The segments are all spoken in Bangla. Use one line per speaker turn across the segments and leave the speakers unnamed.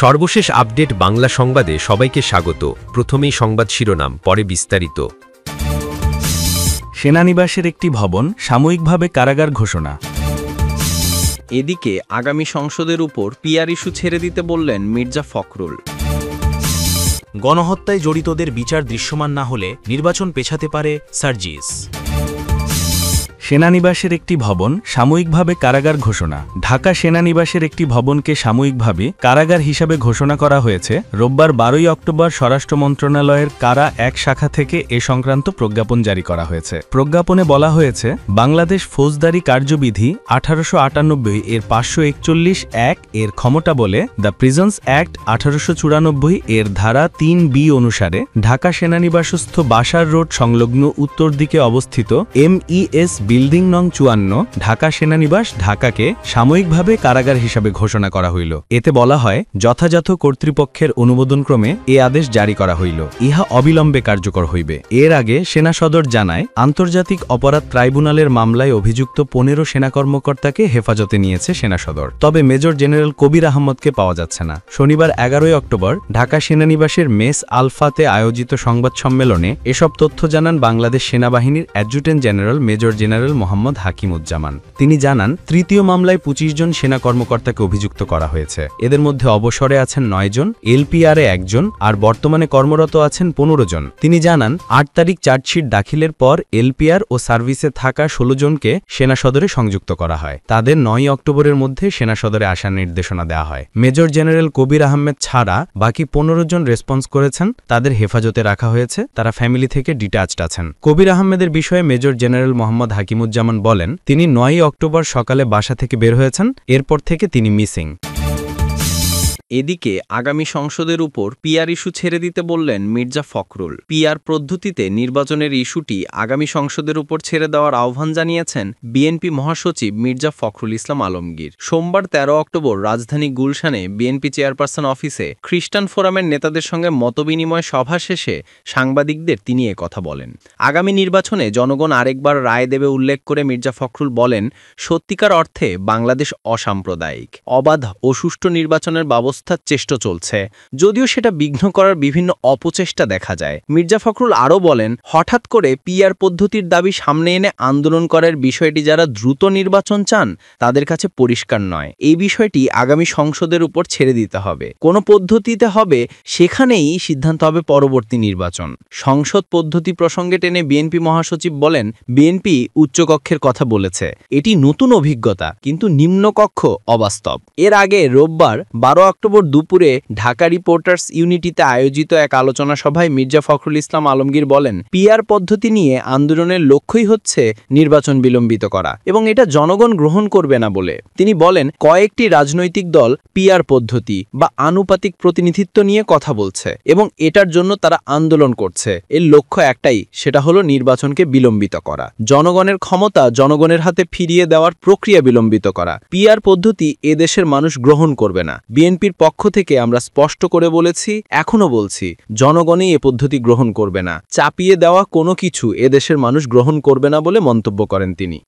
সর্বশেষ আপডেট বাংলা সংবাদে সবাইকে স্বাগত। প্রথমেই সংবাদ শিরোনাম, পরে বিস্তারিত।
সেনানিবাসের একটি ভবন সাময়িকভাবে কারাগার ঘোষণা।
এদিকে আগামী সংসদের উপর পিআর ইস্যু ছেড়ে দিতে বললেন মির্জা ফখরুল।
গণহত্যায় জড়িতদের বিচার দৃশ্যমান না হলে নির্বাচন পেছাতে পারে সার্জিস।
সেনানিবাসের একটি ভবন সাময়িকভাবে কারাগার ঘোষণা। ঢাকা সেনানিবাসের একটি ভবনকে সাময়িকভাবে কারাগার হিসাবে ঘোষণা করা হয়েছে। রোববার ১২ অক্টোবর স্বরাষ্ট্র মন্ত্রণালয়ের কারা এক শাখা থেকে এ সংক্রান্ত প্রজ্ঞাপন জারি করা হয়েছে। প্রজ্ঞাপনে বলা হয়েছে, বাংলাদেশ ফৌজদারি কার্যবিধি ১৮৯৮ এর ৫৪১ এর ক্ষমতা বলে দ্য প্রিজন্স অ্যাক্ট ১৮৯৪ এর ধারা ৩B অনুসারে ঢাকা সেনানিবাসস্থ বাসার রোড সংলগ্ন উত্তর দিকে অবস্থিত MES বিল্ডিং নং ৫৪ ঢাকা সেনানিবাস ঢাকাকে সাময়িকভাবে কারাগার হিসাবে ঘোষণা করা হইল। এতে বলা হয়, যথাযথ কর্তৃপক্ষের অনুমোদনক্রমে এ আদেশ জারি করা হইল। ইহা অবিলম্বে কার্যকর হইবে। এর আগে সেনা সদর জানায়, আন্তর্জাতিক অপরাধ ট্রাইব্যুনালের মামলায় অভিযুক্ত ১৫ সেনা কর্মকর্তাকে হেফাজতে নিয়েছে সেনা সদর। তবে মেজর জেনারেল কবির আহমদকে পাওয়া যাচ্ছে না। শনিবার ১১ অক্টোবর ঢাকা সেনানিবাসের মেস আলফাতে আয়োজিত সংবাদ সম্মেলনে এসব তথ্য জানান বাংলাদেশ সেনাবাহিনীর adjutant general major general Mohammad Hakimuzzaman. তিনি জানান, তৃতীয় মামলায় ২৫ জন সেনা কর্মকর্তাকে অভিযুক্ত করা হয়েছে। এদের মধ্যে অবসরে আছেন ৯ জন, LPR-এ ১ জন, আর বর্তমানে কর্মরত আছেন ১৫ জন। তিনি জানান, ৮ তারিখ চার্জশিট দাখিলের পর LPR ও সার্ভিসে থাকা ১৬ জনকে সেনা সদরে সংযুক্ত করা হয়। তাদের ৯ অক্টোবরের মধ্যে সেনা সদরে আসার নির্দেশনা দেওয়া হয়। মেজর জেনারেল কবির আহমেদ ছাড়া বাকি ১৫ জন রেসপন্স করেছেন। তাদের হেফাজতে রাখা হয়েছে। তারা ফ্যামিলি থেকে ডিট্যাচড আছেন। কবির আহমেদের বিষয়ে মেজর জেনারেল মোহাম্মদ হাকিমুজ্জামান বলেন, তিনি ৯ অক্টোবর সকালে বাসা থেকে বের হয়েছেন। এরপর থেকে তিনি মিসিং।
এদিকে আগামী সংসদের উপর পিআর ইস্যু ছেড়ে দিতে বললেন মির্জা ফখরুল। পিআর পদ্ধতিতে নির্বাচনের ইস্যুটি আগামী সংসদের উপর ছেড়ে দেওয়ার আহ্বান জানিয়েছেন বিএনপি মহাসচিব মির্জা ফখরুল ইসলাম আলমগীর। সোমবার ১৩ অক্টোবর রাজধানী গুলশানে বিএনপি চেয়ারপারসন অফিসে খ্রিস্টান ফোরামের নেতাদের সঙ্গে মতবিনিময় সভা শেষে সাংবাদিকদের তিনি কথা বলেন। আগামী নির্বাচনে জনগণ আরেকবার রায় দেবে উল্লেখ করে মির্জা ফখরুল বলেন, সত্যিকার অর্থে বাংলাদেশ অসাম্প্রদায়িক। অবাধ ও সুষ্ঠু নির্বাচনের ব্যবস্থা চেষ্টা চলছে, যদিও সেটা বিঘ্ন করার বিভিন্ন অপচেষ্টা দেখা যায়। মির্জা ফখরুল আরও বলেন, হঠাৎ করে পিআর পদ্ধতির দাবি সামনে এনে আন্দোলন করার বিষয়টি যারা দ্রুত নির্বাচন চান তাদের কাছে পরিষ্কার নয়। এই বিষয়টি আগামী সংসদের উপর ছেড়ে দিতে হবে। কোন পদ্ধতিতে হবে সেখানেই সিদ্ধান্ত হবে পরবর্তী নির্বাচন। সংসদ পদ্ধতি প্রসঙ্গে টেনে বিএনপি মহাসচিব বলেন, বিএনপি উচ্চকক্ষের কথা বলেছে, এটি নতুন অভিজ্ঞতা, কিন্তু নিম্নকক্ষ অবাস্তব। এর আগে রোববার ১২ অক্টোবর দুপুরে ঢাকা রিপোর্টার্স ইউনিটিতে আয়োজিত এক আলোচনা সভায় মির্জা ফখরুল ইসলাম আলমগীর বলেন, পিআর পদ্ধতি নিয়ে আন্দোলনের লক্ষ্যই হচ্ছে নির্বাচন বিলম্বিত করা এবং এটা জনগণ গ্রহণ করবে না বলে। তিনি বলেন, কয়েকটি রাজনৈতিক দল পিআর পদ্ধতি বা আনুপাতিক প্রতিনিধিত্ব নিয়ে কথা বলছে এবং এটার জন্য তারা আন্দোলন করছে। এর লক্ষ্য একটাই, সেটা হলো নির্বাচনকে বিলম্বিত করা, জনগণের ক্ষমতা জনগণের হাতে ফিরিয়ে দেওয়ার প্রক্রিয়া বিলম্বিত করা। পিআর পদ্ধতি এদেশের মানুষ গ্রহণ করবে না। বিএনপির পক্ষ থেকে আমরা স্পষ্ট করে বলেছি, এখনো বলছি, জনগণই এ পদ্ধতি গ্রহণ করবে না। চাপিয়ে দেওয়া কোনো কিছু এদেশের মানুষ গ্রহণ করবে না বলে মন্তব্য করেন তিনি।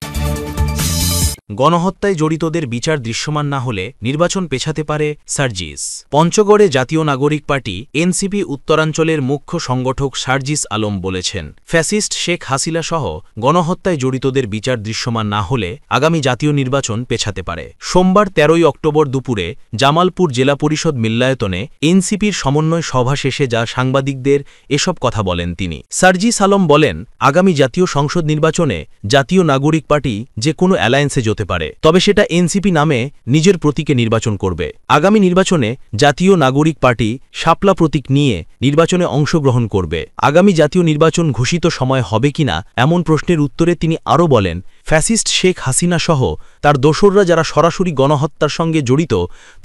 গণহত্যায় জড়িতদের বিচার দৃশ্যমান না হলে নির্বাচন পেছাতে পারে সার্জিস। পঞ্চগড়ে জাতীয় নাগরিক পার্টি এনসিপি উত্তরাঞ্চলের মুখ্য সংগঠক সার্জিস আলম বলেছেন, ফ্যাসিস্ট শেখ হাসিনা সহ গণহত্যায় জড়িতদের বিচার দৃশ্যমান না হলে আগামী জাতীয় নির্বাচন পেছাতে পারে। সোমবার ১৩ অক্টোবর দুপুরে জামালপুর জেলা পরিষদ মিল্লায়তনে এনসিপির সমন্বয় সভা শেষে যা সাংবাদিকদের এসব কথা বলেন তিনি। সার্জিস আলম বলেন, আগামী জাতীয় সংসদ নির্বাচনে জাতীয় নাগরিক পার্টি যে কোনো অ্যালায়েন্সে যেতে পারে, তবে সেটা এনসিপি নামে নিজের প্রতীকে নির্বাচন করবে। আগামী নির্বাচনে জাতীয় নাগরিক পার্টি শাপলা প্রতীক নিয়ে নির্বাচনে অংশগ্রহণ করবে। আগামী জাতীয় নির্বাচন ঘোষিত সময় হবে কিনা এমন প্রশ্নের উত্তরে তিনি আরও বলেন, ফ্যাসিস্ট শেখ হাসিনা সহ তার দোসররা যারা সরাসরি গণহত্যার সঙ্গে জড়িত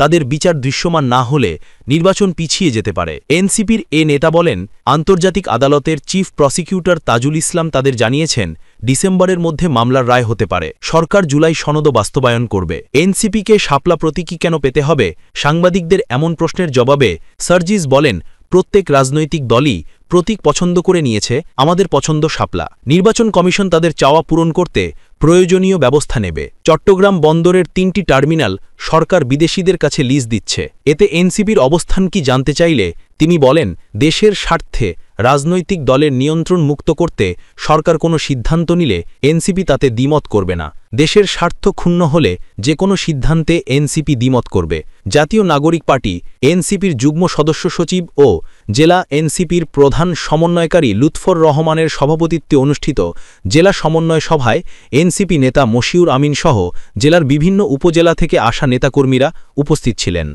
তাদের বিচার দৃশ্যমান না হলে নির্বাচন পিছিয়ে যেতে পারে। এনসিপির এ নেতা বলেন, আন্তর্জাতিক আদালতের চিফ প্রসিকিউটর তাজুল ইসলাম তাদের জানিয়েছেন, ডিসেম্বরের মধ্যে মামলার রায় হতে পারে। সরকার জুলাই সনদ বাস্তবায়ন করবে। এনসিপিকে শাপলা প্রতীকী কেন পেতে হবে? সাংবাদিকদের এমন প্রশ্নের জবাবে সার্জিস বলেন, প্রত্যেক রাজনৈতিক দলই প্রতীক পছন্দ করে নিয়েছে, আমাদের পছন্দ শাপলা। নির্বাচন কমিশন তাদের চাওয়া পূরণ করতে প্রয়োজনীয় ব্যবস্থা নেবে। চট্টগ্রাম বন্দরের 3টি টার্মিনাল সরকার বিদেশিদের কাছে লিজ দিচ্ছে। এতে এনসিপির অবস্থান কি জানতে চাইলে তিনি বলেন, দেশের স্বার্থে রাজনৈতিক দলের নিয়ন্ত্রণ মুক্ত করতে সরকার কোনো সিদ্ধান্ত নিলে এনসিপি তাতে দ্বিমত করবে না। দেশের স্বার্থ ক্ষুণ্ণ হলে যে কোনো সিদ্ধান্তে এনসিপি দ্বিমত করবে। জাতীয় নাগরিক পার্টি এনসিপির যুগ্ম সদস্য সচিব ও জেলা এনসিপির প্রধান সমন্বয়কারী লুৎফর রহমানের সভাপতিত্বে অনুষ্ঠিত জেলা সমন্বয় সভায় এনসিপি নেতা মশিউর আমিন সহ জেলার বিভিন্ন উপজেলা থেকে আসা নেতাকর্মীরা উপস্থিত ছিলেন।